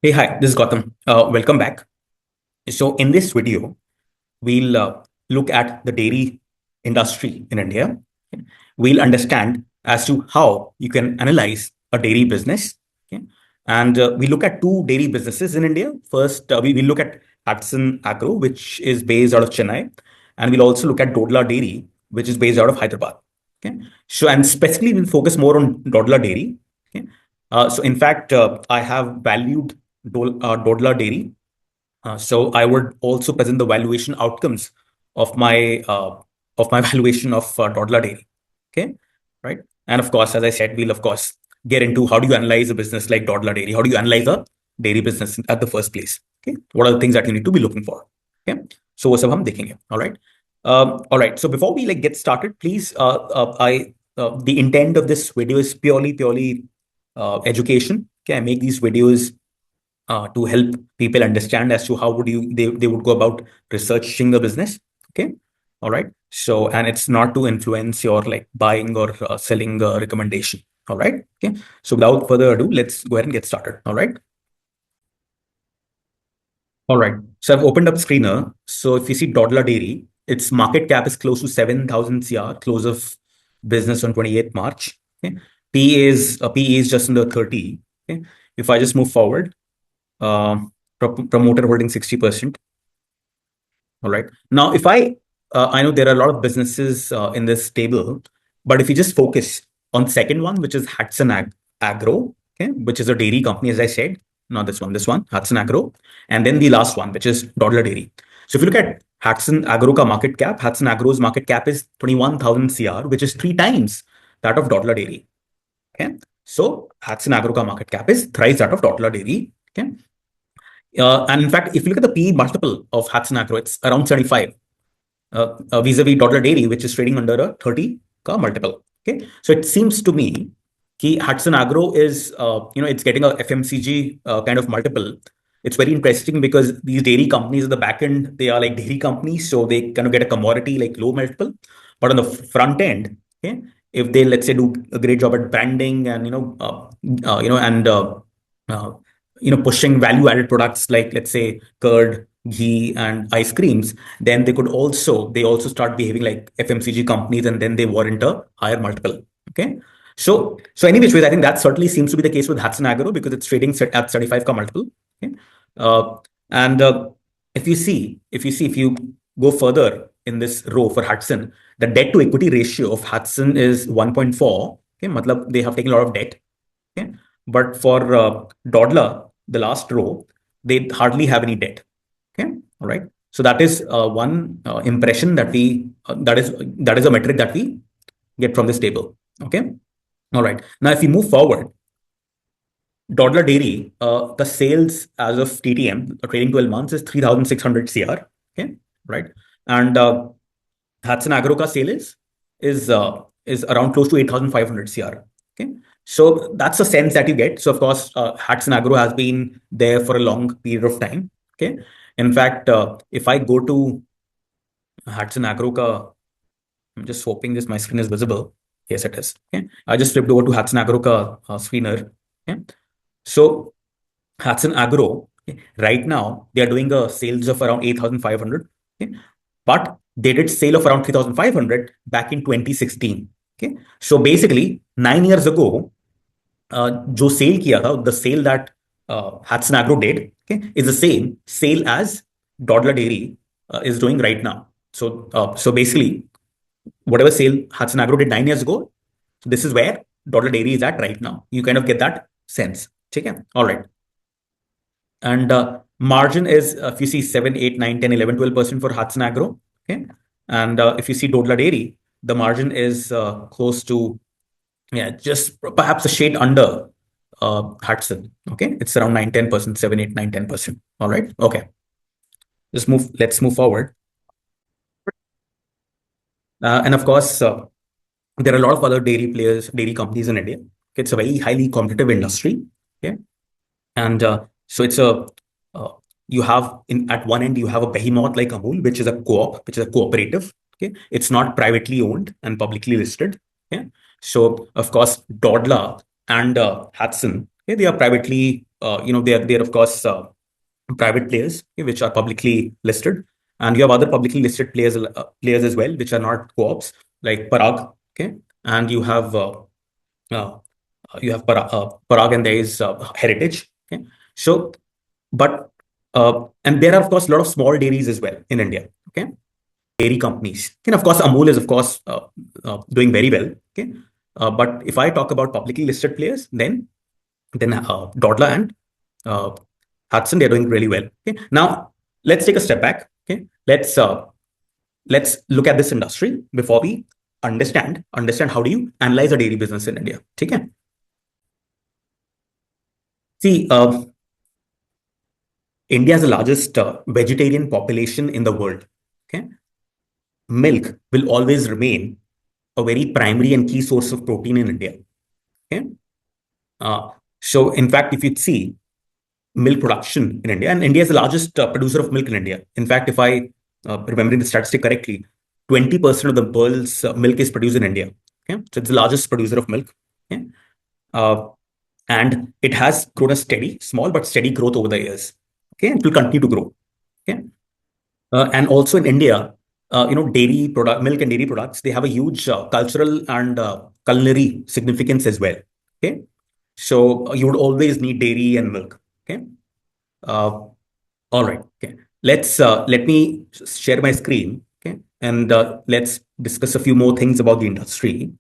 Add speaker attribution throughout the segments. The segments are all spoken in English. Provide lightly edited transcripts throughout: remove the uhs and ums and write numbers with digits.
Speaker 1: Hey, hi, this is Gautam. Welcome back. So, in this video, we'll look at the dairy industry in India. We'll understand as to how you can analyze a dairy business. Okay? And we look at two dairy businesses in India. First, we will look at Hatsun Agro, which is based out of Chennai. And we'll also look at Dodla Dairy, which is based out of Hyderabad. Okay. So, and specifically, we'll focus more on Dodla Dairy. Okay. So, in fact, I have valued Dodla Dairy. So I would also present the valuation outcomes of my valuation of Dodla Dairy. Okay, right. And of course, as I said, we'll of course get into how do you analyze a business like Dodla Dairy? How do you analyze a dairy business at the first place? Okay, what are the things that you need to be looking for? Okay, so वो सब हम देखेंगे. All right. So before we get started, please, the intent of this video is purely education. Okay, I make these videos to help people understand as to how would they would go about researching the business. Okay, all right. So, and it's not to influence your buying or selling recommendation. All right. Okay. So without further ado, let's go ahead and get started. All right. All right. So I've opened up Screener. So if you see Dodla Dairy, its market cap is close to 7,000 CR, close of business on 28th March. Okay. PE is just under 30. Okay. If I just move forward, uh, promoter holding 60%. All right. Now, if I know there are a lot of businesses in this table, but if you just focus on second one, which is Hatsun Agro, okay, which is a dairy company, as I said, not this one, Hatsun Agro, and then the last one, which is Dodla Dairy. So if you look at Hatsun Agro ka market cap, Hatsun Agro's market cap is 21,000 CR, which is 3 times that of Dodla Dairy. Okay. So Hatsun Agro ka market cap is thrice that of Dodla Dairy. Okay. And in fact, if you look at the PE multiple of Hatsun Agro, it's around 75 vis-a-vis Dodla Dairy, which is trading under a 30 ka multiple. Okay, so it seems to me that Hatsun Agro is, it's getting a FMCG kind of multiple. It's very interesting because these dairy companies at the back end, they are like dairy companies, so they kind of get a commodity like low multiple. But on the front end, okay, if they let's say do a great job at branding and uh, pushing value added products like let's say curd, ghee, and ice creams, then they also start behaving like FMCG companies, and then they warrant a higher multiple. Okay. So any which ways, I think that certainly seems to be the case with Hatsun Agro because it's trading at 35 ka multiple. Okay. Uh, and if you go further in this row for Hatsun, the debt to equity ratio of Hatsun is 1.4. Okay. Matlab, they have taken a lot of debt. Okay. But for Dodla, the last row, they hardly have any debt. Okay. All right. So that is one impression that that is a metric that we get from this table. Okay. All right. Now, if we move forward, Dodla Dairy, the sales as of TTM, trading 12 months, is 3,600 CR. Okay. Right. And Hatsun Agro ka sale is around close to 8,500 CR. Okay. So that's the sense that you get. So of course, Hatsun Agro has been there for a long period of time. Okay. In fact, if I go to Hatsun Agro ka, I'm just hoping my screen is visible. Yes, it is. Okay. I just flipped over to Hatsun Agro ka screener. Okay. So Hatsun Agro, okay, right now they are doing a sales of around 8,500. Okay. But they did sale of around 3,500 back in 2016. Okay. So basically, 9 years ago, जो sale किया था, the sale that Hatsun Agro did, okay, is the same sale as Dodla Dairy is doing right now. So basically, whatever sale Hatsun Agro did 9 years ago, this is where Dodla Dairy is at right now. You kind of get that sense. Okay. All right. And margin is, if you see 7, 8, 9, 10, 11, 12% for Hatsun Agro. Okay. And if you see Dodla Dairy, the margin is close to, just perhaps a shade under Hatsun. Okay. It's around 9, 10%, 7, 8, 9, 10%. All right. Okay. Let's move forward. And of course, there are a lot of other dairy companies in India. It's a very highly competitive industry. Okay. And so it's you have at one end, you have a behemoth like Amul, which is a co-op, which is a cooperative. Okay. It's not privately owned and publicly listed. Okay. So of course, Dodla and Hatsun, okay, they are privately they're of course private players, okay, which are publicly listed, and you have other publicly listed players as well, which are not co-ops like Parag, okay, and uh, Parag, and there is Heritage, okay. So, but and there are of course a lot of small dairies as well in India, okay, dairy companies, and of course Amul is of course doing very well, okay. But if I talk about publicly listed players, then Dodla and uh, Hatsun, they're doing really well. Okay. Now let's take a step back. Okay. Let's look at this industry before we understand how do you analyze a dairy business in India. Okay. See, India has the largest vegetarian population in the world. Okay. Milk will always remain a very primary and key source of protein in India. Okay. Uh, so in fact, if you see milk production in India, and India is the largest producer of milk in India. In fact, if I remembering the statistic correctly, 20% of the world's milk is produced in India. Okay, so it's the largest producer of milk. Okay, uh, and it has grown a steady, small but steady growth over the years. Okay, and it will continue to grow. Okay, and also in India, dairy product, milk and dairy products, they have a huge cultural and culinary significance as well. Okay, so you would always need dairy and milk. Okay. Uh, all right. Okay. Let me share my screen. Okay. And let's discuss a few more things about the industry.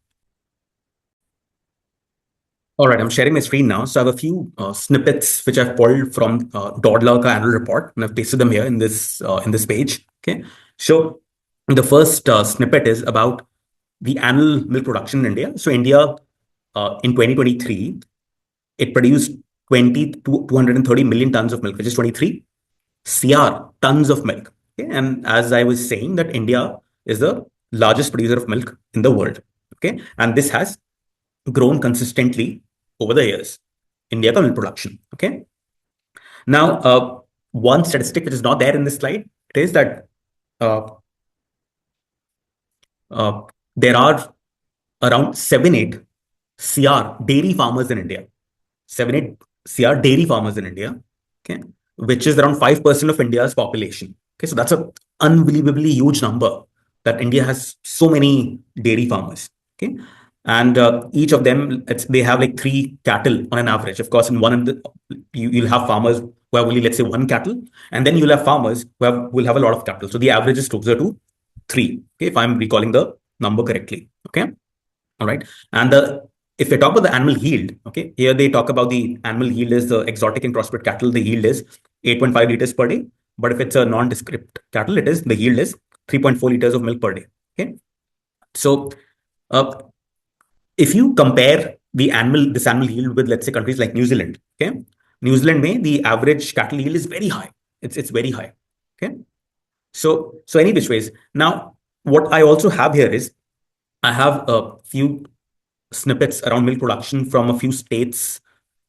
Speaker 1: All right. I'm sharing my screen now. So I have a few snippets which I've pulled from Dodla annual report, and I've pasted them here in this page. Okay. So the first snippet is about the annual milk production in India. So India in 2023, it produced 20 to 230 million tons of milk, which is 23 CR tons of milk. Okay? And as I was saying, that India is the largest producer of milk in the world. Okay, and this has grown consistently over the years. India ka milk production. Okay. Now, one statistic which is not there in this slide, it is that uh, uh, there are around 7-8 CR dairy farmers in India. 7-8 CR dairy farmers in India. Okay, which is around 5% of India's population. Okay, so that's a unbelievably huge number that India has so many dairy farmers. Okay, and each of them they have like 3 cattle on an average. Of course, in one of the you'll have farmers who have only, let's say, 1 cattle, and then you'll have farmers will have a lot of cattle. So the average is closer to 3. Okay, if I'm recalling the number correctly. Okay, all right, and the if we talk about the animal yield, okay, here they talk about the animal yield is the exotic and crossbred cattle. The yield is 8.5 liters per day. But if it's a nondescript cattle, the yield is 3.4 liters of milk per day. Okay. So uh, if you compare this animal yield with, let's say, countries like New Zealand, okay, New Zealand may the average cattle yield is very high. It's very high. Okay. So any which ways. Now, what I also have here is I have a few snippets around milk production from a few states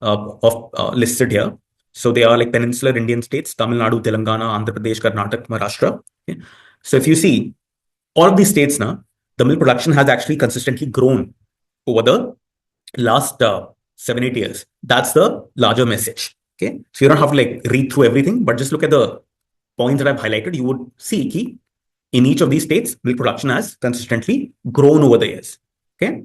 Speaker 1: of listed here. So they are like peninsular Indian states: Tamil Nadu, Telangana, Andhra Pradesh, Karnataka, Maharashtra. Okay. So if you see all of these states now, the milk production has actually consistently grown over the last 7-8 years. That's the larger message. Okay. So you don't have to like read through everything, but just look at the points that I've highlighted. You would see key in each of these states, milk production has consistently grown over the years. Okay.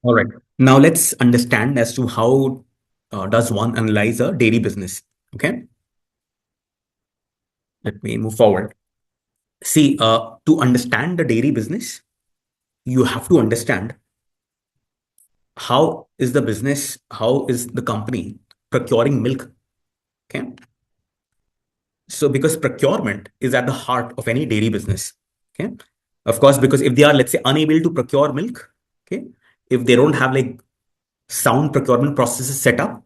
Speaker 1: All right. Now let's understand as to how does one analyze a dairy business. Okay. Let me move forward. See, to understand the dairy business, you have to understand how is the company procuring milk. Okay. So because procurement is at the heart of any dairy business. Okay. Of course, because if they are, let's say, unable to procure milk, okay, if they don't have like sound procurement processes set up,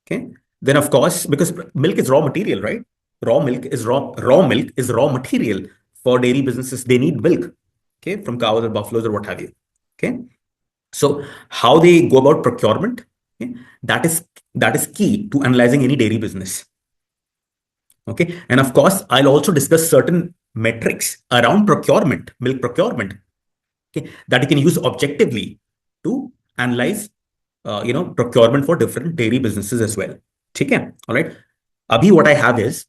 Speaker 1: okay, then of course, because milk is raw material, right? Raw milk is raw material for dairy businesses. They need milk, okay, from cows or buffaloes or what have you. Okay. So how they go about procurement, okay, that is key to analyzing any dairy business. Okay. And of course, I'll also discuss certain metrics around procurement, milk procurement, okay, that you can use objectively to analyze procurement for different dairy businesses as well. ठीक है? All right. Abhi what I have is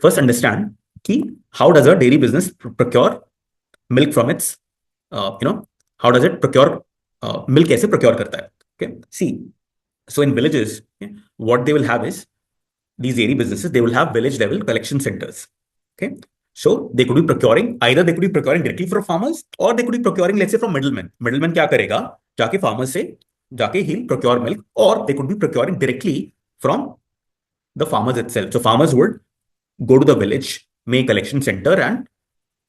Speaker 1: first understand ki how does a dairy business procure milk from its how does it procure milk कैसे procure करता है? Okay. See, so in villages, okay, what they will have is these dairy businesses, they will have village level collection centers. Okay. So they could be procuring, either they could be procuring directly from farmers or they could be procuring, let's say, from middlemen. Middleman क्या करेगा? जाके farmers से जाके he'll procure milk, or they could be procuring directly from the farmers itself. So farmers would go to the village, make collection center and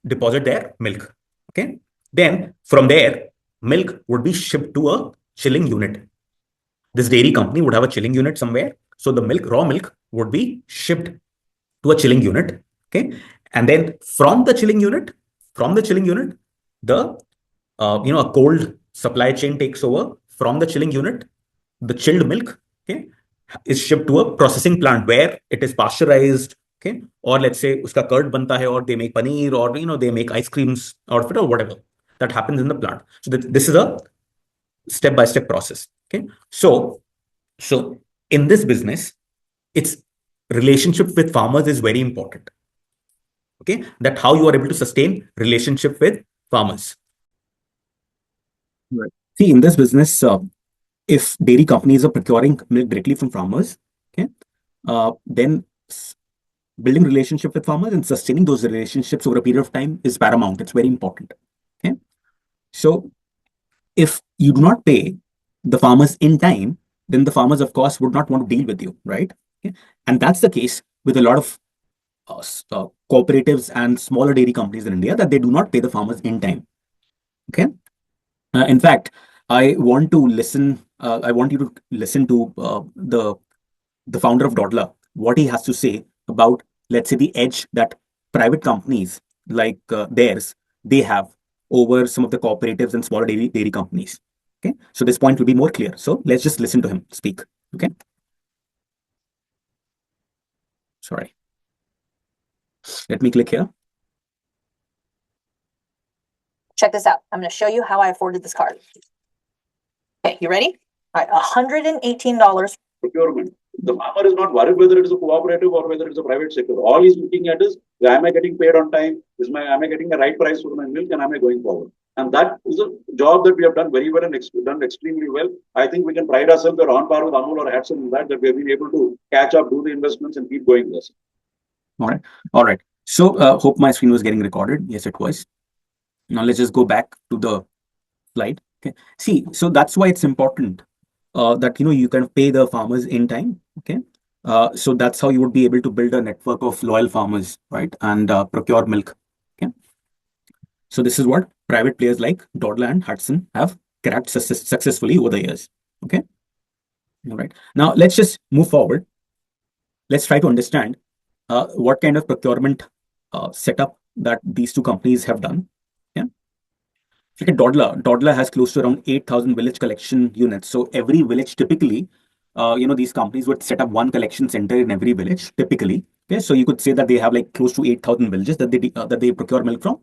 Speaker 1: deposit their milk. Okay. Then from there, milk would be shipped to a chilling unit. This dairy company would have a chilling unit somewhere. So the milk, raw milk, would be shipped to a chilling unit. Okay. And then from the chilling unit, the a cold supply chain takes over from the chilling unit. The chilled milk, okay, is shipped to a processing plant where it is pasteurized. Okay. Or let's say uska curd banta hai, or they make paneer, or they make ice creams out of it, or whatever that happens in the plant. So this is a step-by-step process. Okay. So in this business, its relationship with farmers is very important. Okay. That how you are able to sustain relationship with farmers. Right. See, in this business, if dairy companies are procuring milk directly from farmers, okay, then building relationship with farmers and sustaining those relationships over a period of time is paramount. It's very important. Okay. So if you do not pay the farmers in time, then the farmers, of course, would not want to deal with you, right? Okay? And that's the case with a lot of cooperatives and smaller dairy companies in India, that they do not pay the farmers in time. Okay. In fact, I want you to listen to the founder of Dodla, what he has to say about, let's say, the edge that private companies like theirs, they have over some of the cooperatives and smaller dairy companies. Okay. So this point will be more clear. So let's just listen to him speak. Okay. Sorry. Let me click here.
Speaker 2: Check this out. I'm going to show you how I afforded this card. Okay, you ready? All right, $118.
Speaker 3: Procurement. The farmer is not worried whether it is a cooperative or whether it's a private sector. All he's looking at is, am I getting paid on time? Am I getting the right price for my milk, and am I going forward? And that is a job that we have done very well and done extremely well. I think we can pride ourselves, we're on par with Amul or Hatsun in that we have been able to catch up, do the investments, and keep going this.
Speaker 1: All right. So hope my screen was getting recorded. Yes, it was. Now let's just go back to the slide. Okay. See, so that's why it's important that you can pay the farmers in time. Okay. So that's how you would be able to build a network of loyal farmers, right? And procure milk. Okay. So this is what private players like Dodla and Hatsun have cracked successfully over the years. Okay. All right. Now let's just move forward. Let's try to understand what kind of procurement setup that these two companies have done. Yeah. Look at Dodla. Dodla has close to around 8,000 village collection units. So every village typically, these companies would set up one collection center in every village typically. Okay. So you could say that they have like close to 8,000 villages that they procure milk from.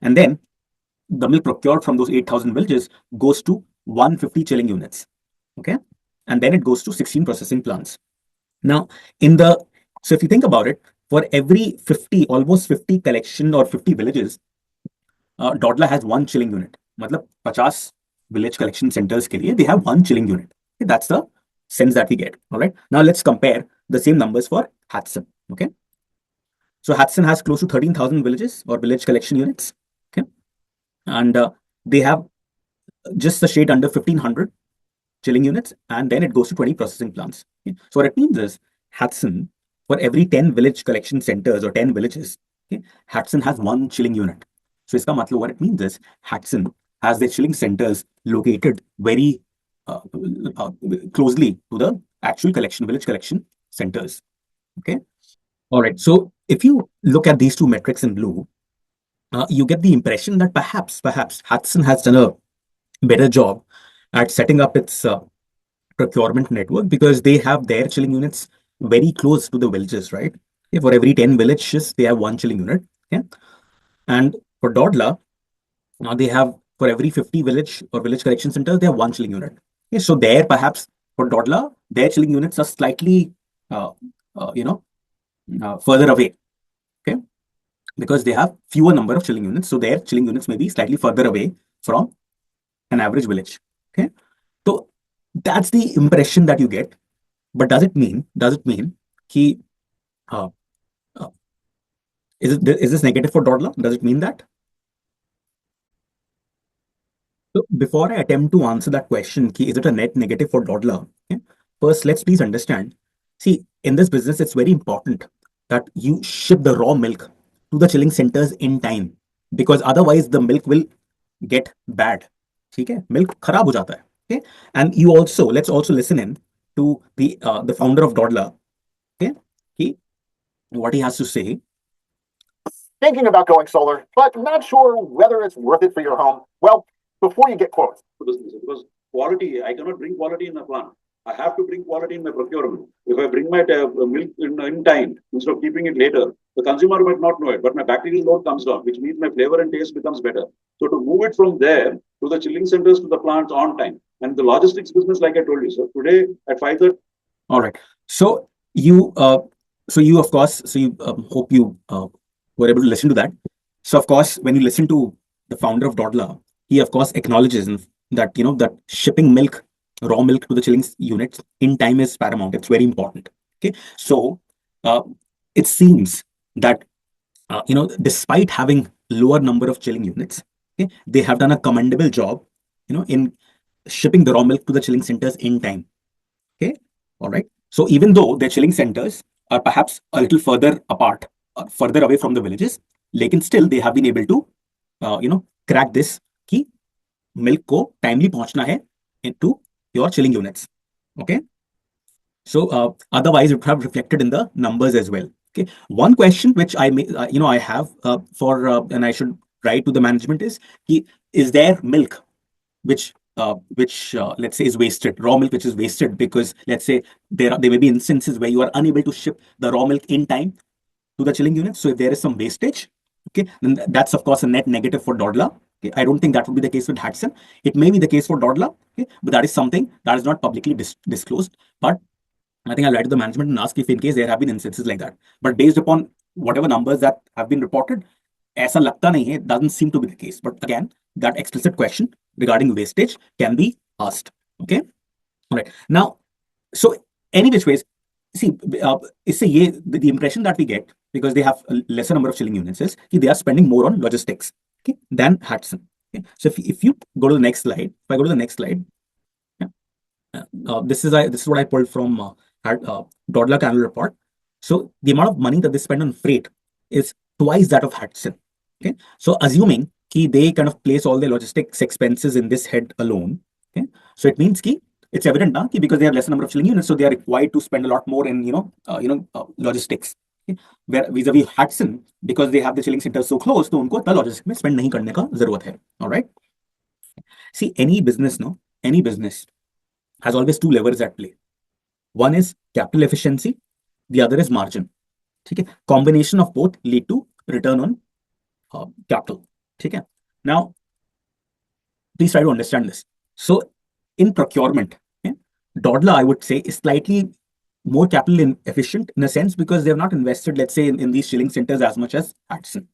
Speaker 1: And then the milk procured from those 8,000 villages goes to 150 chilling units. Okay. And then it goes to 16 processing plants. Now, so if you think about it, for every almost 50 collection or 50 villages, Dodla has one chilling unit. Matlab 50 village collection centers ke liye, they have one chilling unit. Okay, that's the sense that we get. All right. Now let's compare the same numbers for Hatsun. Okay. So Hatsun has close to 13,000 villages or village collection units. Okay. And they have just a shade under 1,500 chilling units, and then it goes to 20 processing plants. Okay. So what it means is Hatsun, for every 10 village collection centers or 10 villages, okay, Hatsun has one chilling unit. So iska matlab, what it means is Hatsun has their chilling centers located very closely to the actual village collection centers. Okay. All right. So if you look at these two metrics in blue, you get the impression that perhaps Hatsun has done a better job at setting up its procurement network, because they have their chilling units very close to the villages, right? Okay, for every 10 villages, they have one chilling unit. Okay. And for Dodla, now they have for every 50 village or village collection centers, they have one chilling unit. Okay, so there perhaps for Dodla, their chilling units are slightly, further away. Okay, because they have fewer number of chilling units, so their chilling units may be slightly further away from an average village. Okay, so that's the impression that you get. But does it mean ki, uh, uh, is this negative for Dodla? Does it mean that? So before I attempt to answer that question, ki, is it a net negative for Dodla? Okay, first, let's please understand. See, in this business, it's very important that you ship the raw milk to the chilling centers in time, because otherwise the milk will get bad. ठीक है, milk खराब हो जाता है. Okay, and you also, let's also listen in to the founder of Dodla. Okay, what he has to say.
Speaker 4: Thinking about going solar, but not sure whether it's worth it for your home. Well, before you get quotes.
Speaker 3: Because quality, I cannot bring quality in a plant. I have to bring quality in my procurement. If I bring my milk in time instead of keeping it later, the consumer might not know it, but my bacterial load comes down, which means my flavor and taste becomes better. So to move it from there to the chilling centers to the plants on time, and the logistics business, like I told you, so today at 5:30.
Speaker 1: All right. So you of course, hope you were able to listen to that. So of course, when you listen to the founder of Dodla, he of course acknowledges that that shipping milk, raw milk to the chilling units in time is paramount. It's very important. Okay, so it seems that despite having lower number of chilling units, okay, they have done a commendable job, in shipping the raw milk to the chilling centers in time. Okay, all right. So even though their chilling centers are perhaps a little further apart, further away from the villages, लेकिन still they have been able to, crack this कि milk को timely पहुंचना है into your chilling units. Okay. So otherwise it would have reflected in the numbers as well. Okay. One question which I may, I have and I should write to the management is there milk which let's say is wasted, raw milk which is wasted, because let's say there may be instances where you are unable to ship the raw milk in time to the chilling unit. So if there is some wastage, okay, then that's of course a net negative for Dodla. Okay, I don't think that would be the case with Hatsun. It may be the case for Dodla, okay, but that is something that is not publicly disclosed. But I think I'll write to the management and ask if in case there have been instances like that. But based upon whatever numbers that have been reported, ऐसा लगता नहीं है, it doesn't seem to be the case. But again, that explicit question regarding wastage can be asked. Okay, all right. Now, so any which ways, see, the impression that we get, because they have a lesser number of chilling units, is they are spending more on logistics, okay, than Hatsun. Okay? So if you go to the next slide, if I go to the next slide, this is what I pulled from Dodla annual report. So the amount of money that they spend on freight is twice that of Hatsun. Okay, so assuming they kind of place all their logistics expenses in this head alone. Okay, so it means it's evident now because they have lesser number of chilling units, so they are required to spend a lot more in logistics. Okay? Where vis-a-vis Hatsun, because they have the chilling centers so close, तो उनको इतना logistics में spend नहीं करने का जरूरत है. All right. See, any business has always two levers at play. One is capital efficiency, the other is margin. Okay, combination of both lead to return on capital. Okay, now please try to understand this. So in procurement, okay, Dodla, I would say, is slightly more capital efficient in a sense because they have not invested, let's say, in these chilling centers as much as Hatsun.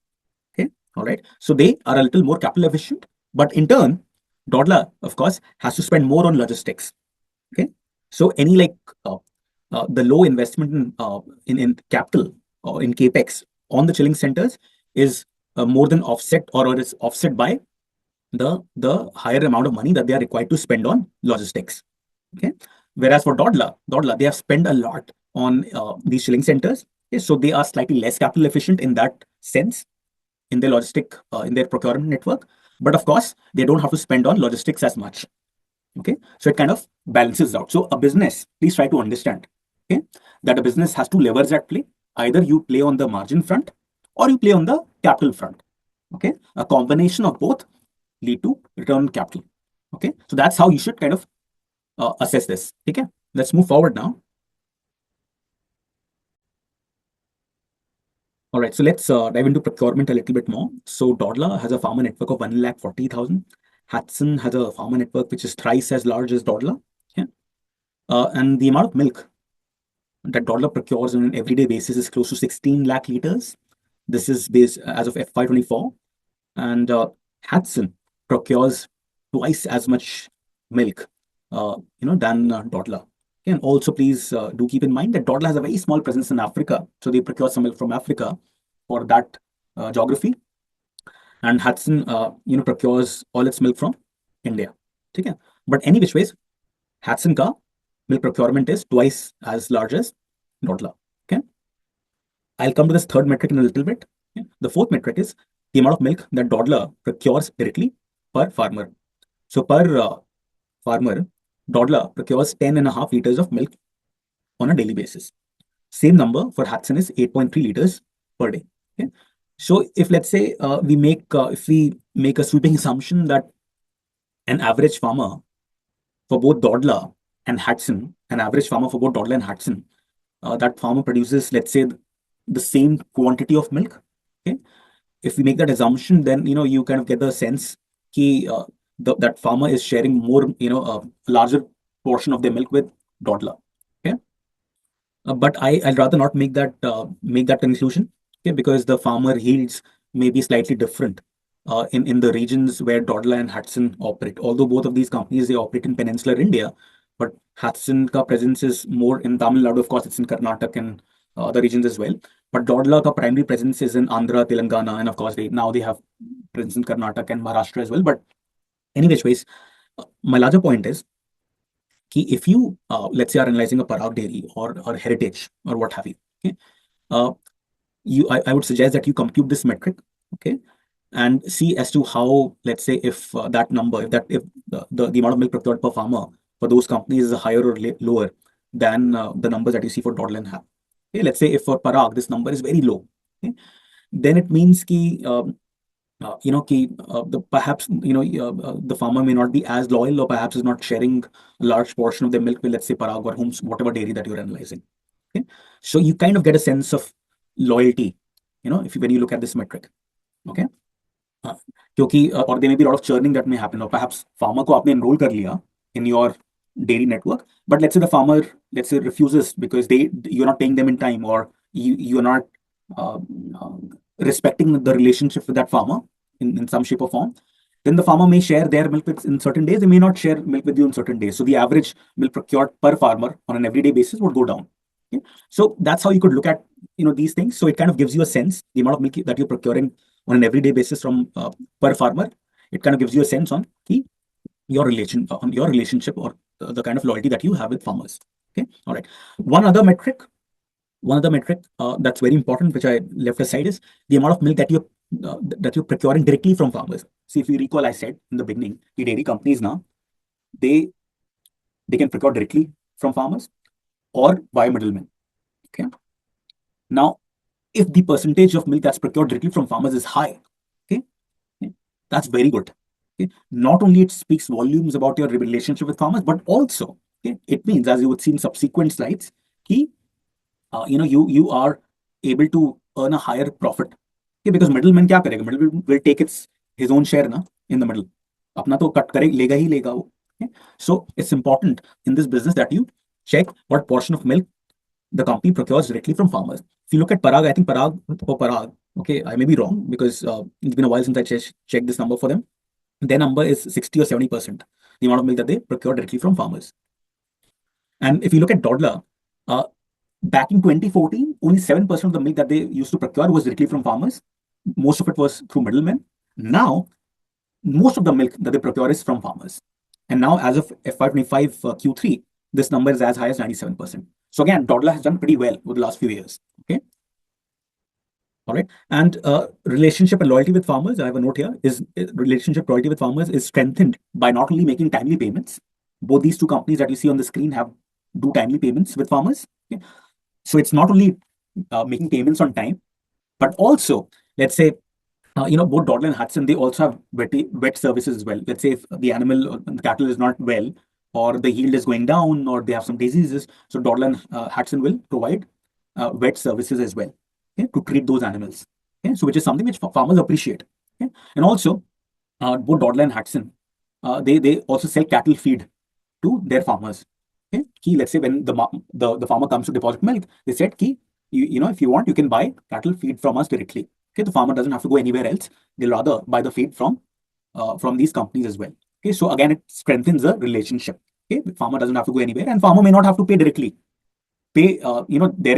Speaker 1: Okay, all right. So they are a little more capital efficient, but in turn, Dodla, of course, has to spend more on logistics. Okay, so any the low investment in capital or in capex on the chilling centers is more than offset, or is offset by the higher amount of money that they are required to spend on logistics. Okay, whereas for Dodla, they have spent a lot on these chilling centers. Okay? So they are slightly less capital efficient in that sense in their in their procurement network. But of course, they don't have to spend on logistics as much. Okay, so it kind of balances out. So a business, please try to understand, okay, that a business has two levers at play. Either you play on the margin front or you play on the capital front. Okay, a combination of both lead to return on capital. Okay, so that's how you should kind of assess this. Okay, let's move forward now. All right, so let's dive into procurement a little bit more. So Dodla has a farmer network of 1,40,000. Hatsun has a farmer network which is thrice as large as Dodla. Yeah. And the amount of milk that Dodla procures on an everyday basis is close to 16 lakh liters. This is based as of FY24. And Hatsun procures twice as much milk, than Dodla. And also, please do keep in mind that Dodla has a very small presence in Africa, so they procure some milk from Africa for that geography. And Hatsun, procures all its milk from India. Okay? But any which ways, Hatsun ka milk procurement is twice as large as Dodla. Okay? I'll come to this third metric in a little bit. Okay? The fourth metric is the amount of milk that Dodla procures directly per farmer. So per farmer, Dodla procures 10.5 liters of milk on a daily basis. Same number for Hatsun is 8.3 liters per day. Okay? So if let's say if we make a sweeping assumption that an average farmer for both Dodla and Hatsun, that farmer produces, let's say, the same quantity of milk. Okay, if we make that assumption, then you kind of get the sense that farmer is sharing more, a larger portion of their milk with Dodla. Okay, but I'd rather not make that conclusion. Okay, because the farmer yields may be slightly different in the regions where Dodla and Hatsun operate. Although both of these companies, they operate in peninsular India, but Hatsun ka presence is more in Tamil Nadu. Of course, it's in Karnataka and other regions as well. But Dodla ka primary presence is in Andhra, Telangana, and of course they have presence in Karnataka and Maharashtra as well. But anyways, my larger point is if you let's say are analyzing a Parag dairy or heritage or what have you, okay, I would suggest that you compute this metric, okay, and see as to how, let's say, if that number, if the amount of milk procured per farmer for those companies is higher or lower than the numbers that you see for Dodla and HAP. Okay, let's say if for Parag this number is very low, okay, then it means perhaps the farmer may not be as loyal, or perhaps is not sharing a large portion of their milk with, let's say, Parag or whatever dairy that you're analyzing. Okay, so you kind of get a sense of loyalty, when you look at this metric. Okay, or there may be a lot of churning that may happen, or perhaps farmer ko aapne enroll kar liya in your dairy network, but let's say the farmer, let's say, refuses because you're not paying them in time, or you're not respecting the relationship with that farmer in some shape or form. Then the farmer may share their milk in certain days, they may not share milk with you in certain days. So the average milk procured per farmer on an everyday basis would go down. Okay? So that's how you could look at these things. So it kind of gives you a sense, the amount of milk that you're procuring on an everyday basis from per farmer. It kind of gives you a sense on your relationship or the kind of loyalty that you have with farmers. Okay, all right. One other metric that's very important, which I left aside, is the amount of milk that you're procuring directly from farmers. See, if you recall, I said in the beginning, the dairy companies now they can procure directly from farmers or via middlemen. Okay. Now, if the percentage of milk that's procured directly from farmers is high, okay, that's very good. Okay? Not only it speaks volumes about your relationship with farmers, but also, okay, it means, as you would see in subsequent slides, you are able to earn a higher profit. Okay? Because middleman kya karega? Middleman will take his own share in the middle. Apna to cut lega hi lega wo. Okay? So it's important in this business that you check what portion of milk the company procures directly from farmers. If you look at Parag, I think Parag, okay, I may be wrong because it's been a while since I checked this number for them. Their number is 60 or 70%, the amount of milk that they procure directly from farmers. And if you look at Dodla, back in 2014, only 7% of the milk that they used to procure was directly from farmers. Most of it was through middlemen. Now, most of the milk that they procure is from farmers. And now, as of FY25 Q3, this number is as high as 97%. So again, Dodla has done pretty well over the last few years. Okay. All right. And relationship and loyalty with farmers, I have a note here, relationship loyalty with farmers is strengthened by not only making timely payments. Both these two companies that you see on the screen do timely payments with farmers. Okay. So it's not only making payments on time, but also, let's say, both Dodla and Hatsun, they also have wet services as well. Let's say if the animal or the cattle is not well, or the yield is going down, or they have some diseases, so Dodla and Hatsun will provide wet services as well, okay, to treat those animals. Okay? So which is something which farmers appreciate. Okay? And also, both Dodla and Hatsun, they also sell cattle feed to their farmers. Okay, let's say when the farmer comes to deposit milk, they said, if you want, you can buy cattle feed from us directly. Okay, the farmer doesn't have to go anywhere else. They'll rather buy the feed from these companies as well. Okay, so again, it strengthens the relationship. Okay, the farmer doesn't have to go anywhere, and farmer may not have to pay directly, there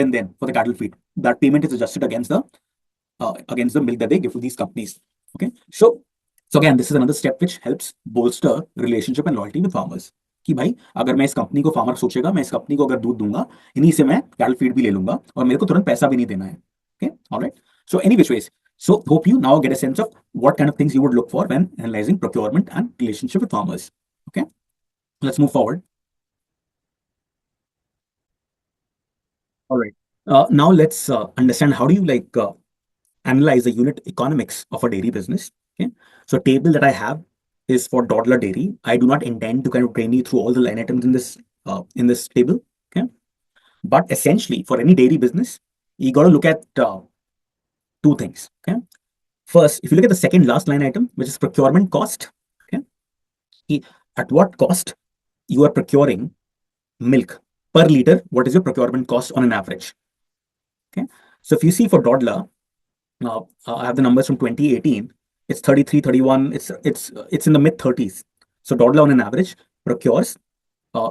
Speaker 1: and then for the cattle feed. That payment is adjusted against the milk that they give to these companies. Okay, so again, this is another step which helps bolster relationship and loyalty with farmers. कि भाई अगर मैं इस company को farmer सोचेगा, मैं इस company को अगर दूध दूंगा, इन्हीं से मैं कैटल फीड भी ले लूंगा और मेरे को तुरंत पैसा भी नहीं देना है. Okay, all right. So any which ways, so hope you now get a sense of what kind of things you would look for when analyzing procurement and relationship with farmers. Okay, let's move forward. All right. Now let's understand how do you analyze the unit economics of a dairy business. Okay, so table that I have is for Dodla Dairy. I do not intend to kind of train you through all the line items in this table. Okay, but essentially for any dairy business, you got to look at two things. Okay, first, if you look at the second last line item, which is procurement cost. Okay, at what cost you are procuring milk per liter? What is your procurement cost on an average? Okay, so if you see for Dodla, I have the numbers from 2018. It's 33, 31. It's in the mid 30s. So Dodla on an average procures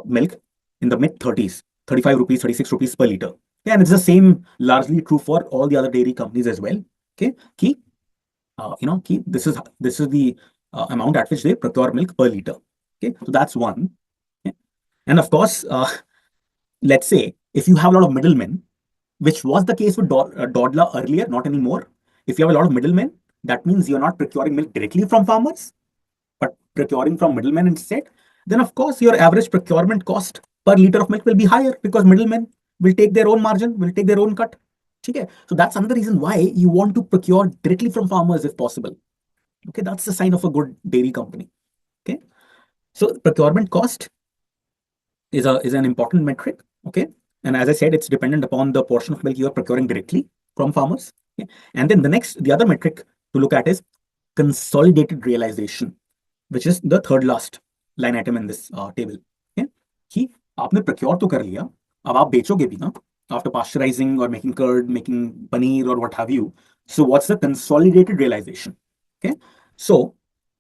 Speaker 1: milk in the mid 30s, 35 rupees, 36 rupees per liter. Yeah, and it's the same, largely true for all the other dairy companies as well. Okay, this is the amount at which they procure milk per liter. Okay, so that's one. Okay. And of course, let's say if you have a lot of middlemen, which was the case with Dodla earlier, not anymore. If you have a lot of middlemen, that means you're not procuring milk directly from farmers, but procuring from middlemen instead. Then, of course, your average procurement cost per liter of milk will be higher because middlemen will take their own margin, will take their own cut. Okay, so that's another reason why you want to procure directly from farmers if possible. Okay, that's the sign of a good dairy company. Okay, so procurement cost is an important metric. Okay, and as I said, it's dependent upon the portion of milk you are procuring directly from farmers. Okay? And then the other metric to look at is consolidated realization, which is the third last line item in this table. Okay? कि आपने procure तो कर लिया, अब आप बेचोगे भी ना, after pasteurizing or making curd, making paneer or what have you. So what's the consolidated realization? Okay, so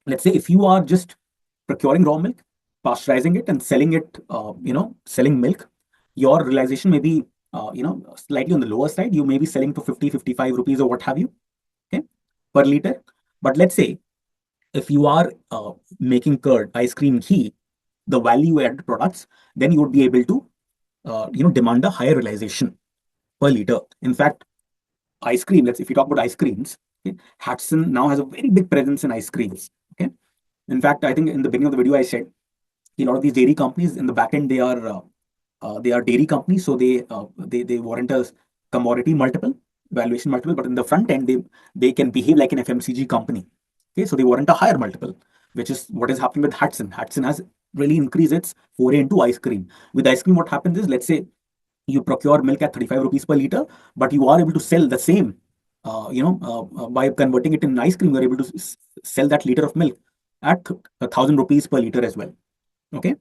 Speaker 1: let's say if you are just procuring raw milk, pasteurizing it and selling it, selling milk, your realization may be, slightly on the lower side. You may be selling to 50, 55 rupees or what have you, okay, per liter. But let's say if you are making curd, ice cream, ghee, the value-added products, then you would be able to, demand a higher realization per liter. In fact, ice cream, if you talk about ice creams, okay, Hatsun now has a very big presence in ice creams. Okay, in fact, I think in the beginning of the video I said a lot of these dairy companies in the back end they are dairy companies, so they warrant a commodity multiple, valuation multiple, but in the front end they can behave like an FMCG company. Okay, so they warrant a higher multiple, which is what is happening with Hatsun. Hatsun has really increased its foray into ice cream. With ice cream, what happens is, let's say you procure milk at 35 rupees per liter, but you are able to sell the same, by converting it in ice cream, you're able to sell that liter of milk at 1,000 rupees per liter as well. Okay.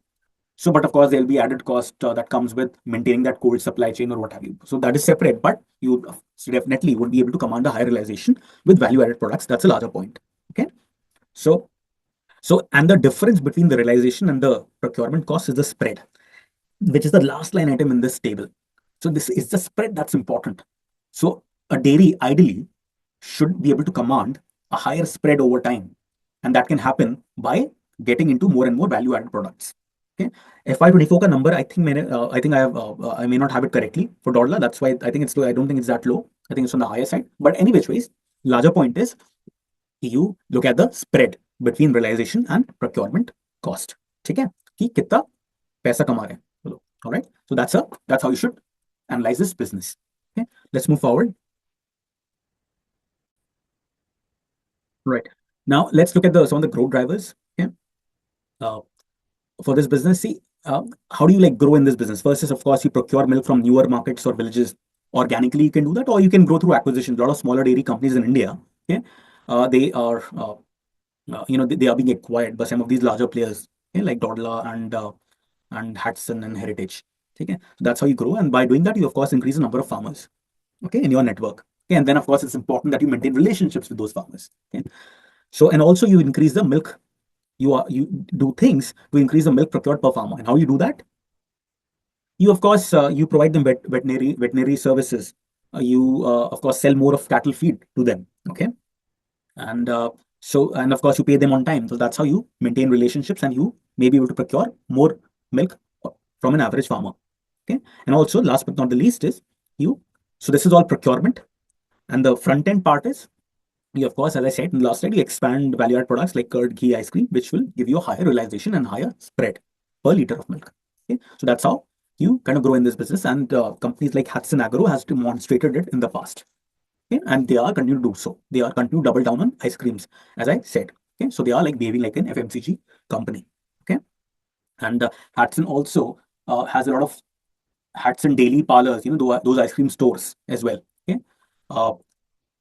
Speaker 1: So, but of course, there'll be added cost that comes with maintaining that cold supply chain or what have you. So that is separate, but you definitely would be able to command a higher realization with value-added products. That's a larger point. Okay. So, and the difference between the realization and the procurement cost is the spread, which is the last line item in this table. So this is the spread that's important. So a dairy ideally should be able to command a higher spread over time. And that can happen by getting into more and more value-added products. Okay, FY24 ka number, I think I may not have it correctly for Dodla. That's why I think it's low. I don't think it's that low. I think it's on the higher side. But any which ways, larger point is you look at the spread between realization and procurement cost. ठीक है, कि कितना पैसा कमा रहे हैं. All right. So that's how you should analyze this business. Okay, let's move forward. Right. Now let's look at some of the growth drivers. Okay. For this business, see, how do you grow in this business? First is, of course, you procure milk from newer markets or villages. Organically, you can do that, or you can grow through acquisition. A lot of smaller dairy companies in India, okay, they are, they are being acquired by some of these larger players, okay, like Dodla and Hatsun and Heritage. Okay, so that's how you grow, and by doing that, you of course increase the number of farmers, okay, in your network. Okay, and then of course it's important that you maintain relationships with those farmers. Okay, so and also you increase the milk. You do things to increase the milk procured per farmer, and how you do that? You of course you provide them veterinary services. You of course sell more of cattle feed to them. Okay, and and of course you pay them on time. So that's how you maintain relationships, and you may be able to procure more milk from an average farmer. Okay, and also last but not the least is you. So this is all procurement, and the front end part is you of course, as I said in the last slide, you expand value add products like curd, ghee, ice cream, which will give you a higher realization and higher spread per liter of milk. Okay, so that's how you kind of grow in this business, and companies like Hatsun Agro has demonstrated it in the past. Okay, and they are continue to do so. They are continue to double down on ice creams, as I said. Okay, so they are like behaving like an FMCG company. Okay, and Hatsun also has a lot of Hatsun daily parlors, those ice cream stores as well. Okay,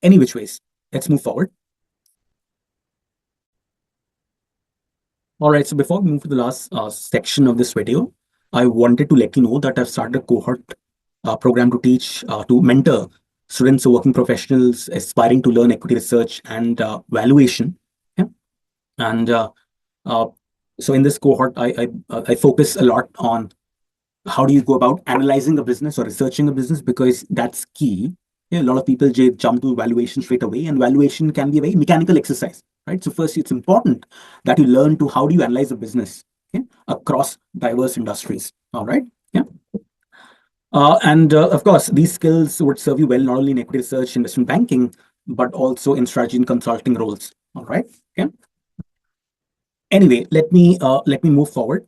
Speaker 1: any which ways, let's move forward. All right, so before we move to the last section of this video, I wanted to let you know that I've started a cohort program to teach, to mentor students or working professionals aspiring to learn equity research and valuation. Okay? And so in this cohort, I focus a lot on how do you go about analyzing a business or researching a business, because that's key. Yeah, a lot of people jump to valuation straight away, and valuation can be a very mechanical exercise, right? So first, it's important that you learn to how do you analyze a business, okay, across diverse industries. All right, yeah. And of course, these skills would serve you well not only in equity research, investment banking, but also in strategy and consulting roles. All right, okay. Anyway, let me move forward,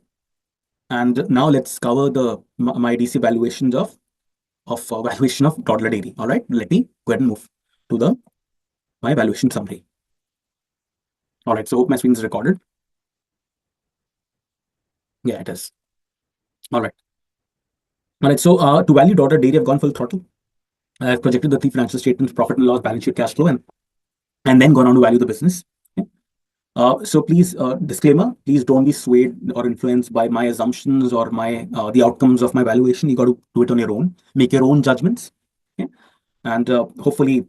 Speaker 1: and now let's cover my DC valuations of valuation of Dodla Dairy. All right, let me go ahead and move to my valuation summary. All right, so hope my screen is recorded. Yeah, it is. All right. All right, so to value Dodla Dairy, I've gone full throttle. I've projected the three financial statements, profit and loss, balance sheet, cash flow, and then gone on to value the business. Okay? So please, disclaimer, please don't be swayed or influenced by my assumptions or the outcomes of my valuation. You got to do it on your own, make your own judgments. Okay? And hopefully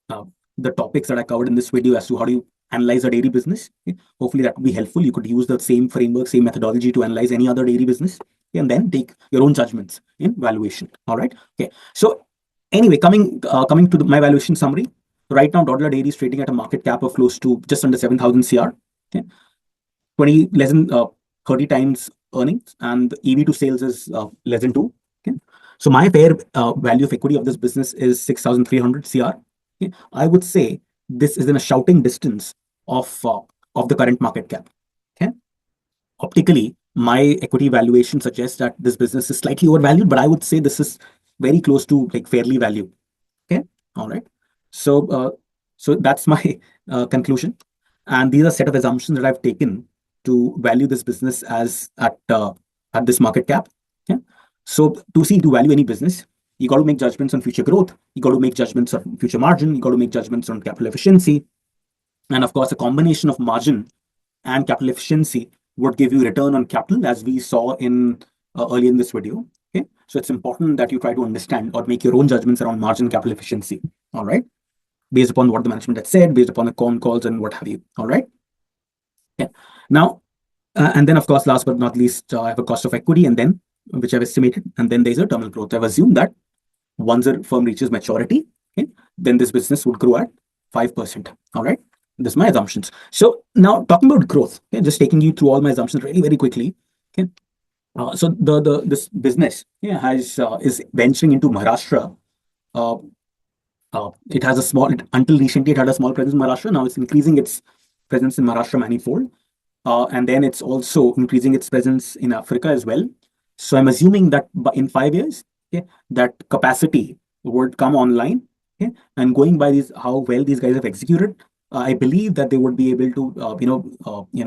Speaker 1: the topics that I covered in this video as to how do you analyze a dairy business, okay, hopefully that would be helpful. You could use the same framework, same methodology to analyze any other dairy business, okay, and then take your own judgments in valuation. All right. Okay. So anyway, coming to my valuation summary. Right now, Dodla Dairy is trading at a market cap of close to just under 7,000 CR. Okay. 20 less than 30 times earnings, and EV to sales is less than 2. Okay. So my fair value of equity of this business is 6,300 CR. Okay. I would say this is in a shouting distance of the current market cap. Okay. Optically, my equity valuation suggests that this business is slightly overvalued, but I would say this is very close to like fairly valued. Okay. All right. So so that's my conclusion, and these are a set of assumptions that I've taken to value this business as at this market cap. Okay. So to value any business, you got to make judgments on future growth. You got to make judgments on future margin. You got to make judgments on capital efficiency. And of course, a combination of margin and capital efficiency would give you return on capital, as we saw in earlier in this video. Okay. So it's important that you try to understand or make your own judgments around margin and capital efficiency. All right. Based upon what the management had said, based upon the con calls and what have you. All right. Yeah. Now, and then of course, last but not least, I have a cost of equity, and then which I've estimated, and then there's a terminal growth. I've assumed that once a firm reaches maturity, okay, then this business would grow at 5%. All right. This is my assumptions. So now talking about growth, okay, just taking you through all my assumptions really very quickly. Okay. So this business, yeah, is venturing into Maharashtra. It has a small, until recently it had a small presence in Maharashtra. Now it's increasing its presence in Maharashtra manifold. And then it's also increasing its presence in Africa as well. So I'm assuming that in 5 years, okay, that capacity would come online. Okay, and going by how well these guys have executed, I believe that they would be able to,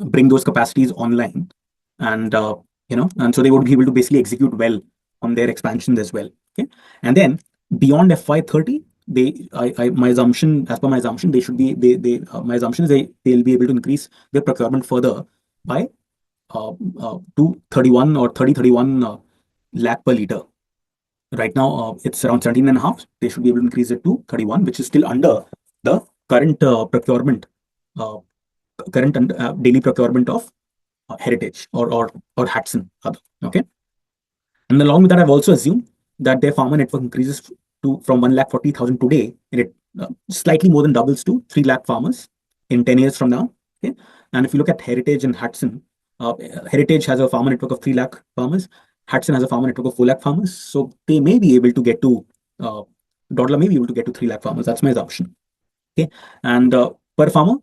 Speaker 1: bring those capacities online, and and so they would be able to basically execute well on their expansions as well. Okay, and then beyond FY30, my assumption, as per my assumption, they should be, my assumption is they'll be able to increase their procurement further by to 31 or 31 lakh per liter. Right now, it's around 17 and a half. They should be able to increase it to 31, which is still under the current procurement, daily procurement of Heritage or Hatsun. Okay. And along with that, I've also assumed that their farmer network increases from 1,40,000 today, and it slightly more than doubles to 3 lakh farmers in 10 years from now. Okay. And if you look at Heritage and Hatsun, Heritage has a farmer network of 3 lakh farmers. Hatsun has a farmer network of 4 lakh farmers. So they may be able to get to, Dodla may be able to get to 3 lakh farmers. That's my assumption. Okay. And per farmer,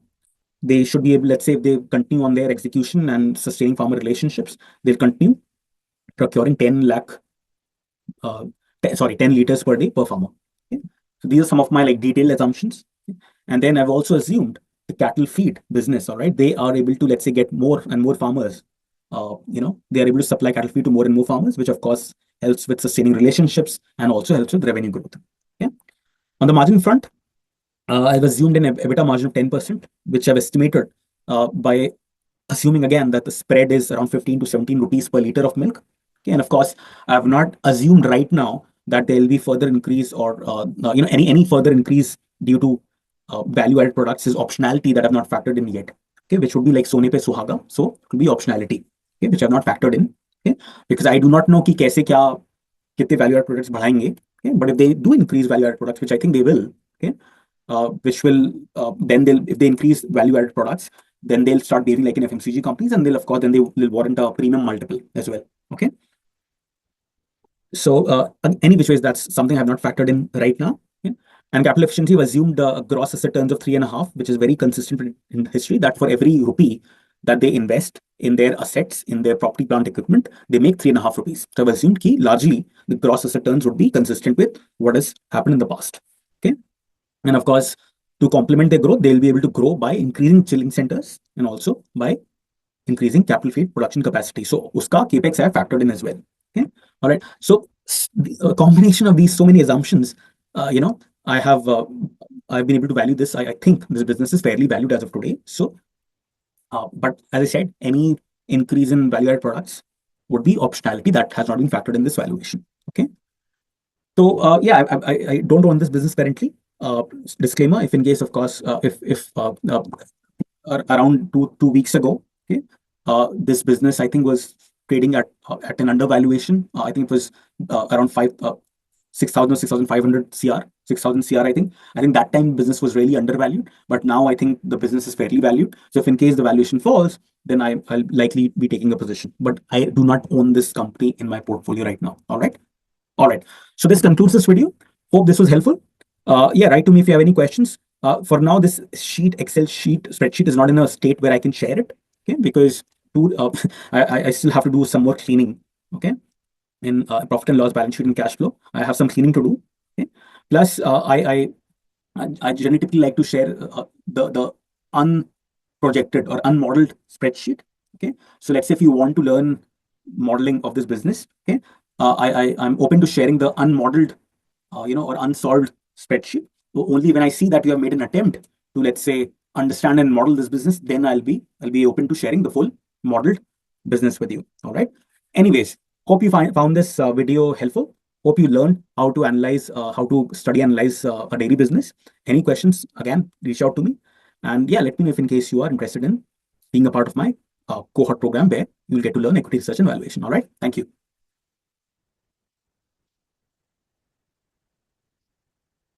Speaker 1: they should be able, let's say if they continue on their execution and sustaining farmer relationships, they'll continue procuring 10 liters per day per farmer. Okay. So these are some of my like detailed assumptions. And then I've also assumed the cattle feed business, all right, they are able to, let's say, get more and more farmers. They are able to supply cattle feed to more and more farmers, which of course helps with sustaining relationships and also helps with revenue growth. Okay. On the margin front, I've assumed an EBITDA margin of 10%, which I've estimated by assuming again that the spread is around 15 to 17 rupees per liter of milk. Okay. And of course, I have not assumed right now that there will be further increase or any further increase due to value-added products is optionality that I've not factored in yet. Okay, which would be like Sone Pe Suhaga. So it could be optionality, okay, which I've not factored in. Okay, because I do not know ki kaise kya kitne value-added products बढ़ाएंगे. Okay, but if they do increase value-added products, which I think they will, okay, which will then if they increase value-added products, then they'll start behaving like an FMCG companies, and they'll of course then they will warrant a premium multiple as well. Okay. So any which ways, that's something I've not factored in right now. Okay? And capital efficiency, I've assumed a gross asset turns of 3.5, which is very consistent in history, that for every rupee that they invest in their assets, in their property, plant, equipment, they make 3.5 rupees. So I've assumed that largely the gross asset turns would be consistent with what has happened in the past. Okay. And of course, to complement their growth, they'll be able to grow by increasing chilling centers and also by increasing capital feed production capacity. So uska capex I have factored in as well. Okay. All right. So a combination of these so many assumptions, I've been able to value this. I think this business is fairly valued as of today. So, but as I said, any increase in value-added products would be optionality that has not been factored in this valuation. Okay. So yeah, I don't own this business currently. Disclaimer: if in case, of course, if around two weeks ago, okay, this business I think was trading at an undervaluation. I think it was around 6,000 or 6,500 CR, 6,000 CR. I think that time business was really undervalued, but now I think the business is fairly valued. So if in case the valuation falls, then I'll likely be taking a position. But I do not own this company in my portfolio right now. All right. All right. So this concludes this video. Hope this was helpful. Yeah, write to me if you have any questions. For now, this Excel spreadsheet is not in a state where I can share it. Okay, because I still have to do some more cleaning. Okay, in profit and loss, balance sheet, and cash flow, I have some cleaning to do. Okay, plus I generally typically like to share the unprojected or unmodeled spreadsheet. Okay, so let's say if you want to learn modeling of this business, okay, I'm open to sharing the unmodeled, or unsolved spreadsheet. So only when I see that you have made an attempt to, let's say, understand and model this business, then I'll be open to sharing the full modeled business with you. All right. Anyways, hope you found this video helpful. Hope you learned how to analyze, how to study analyze a dairy business. Any questions? Again, reach out to me, and yeah, let me know if in case you are interested in being a part of my cohort program where you'll get to learn equity research and valuation. All right. Thank you.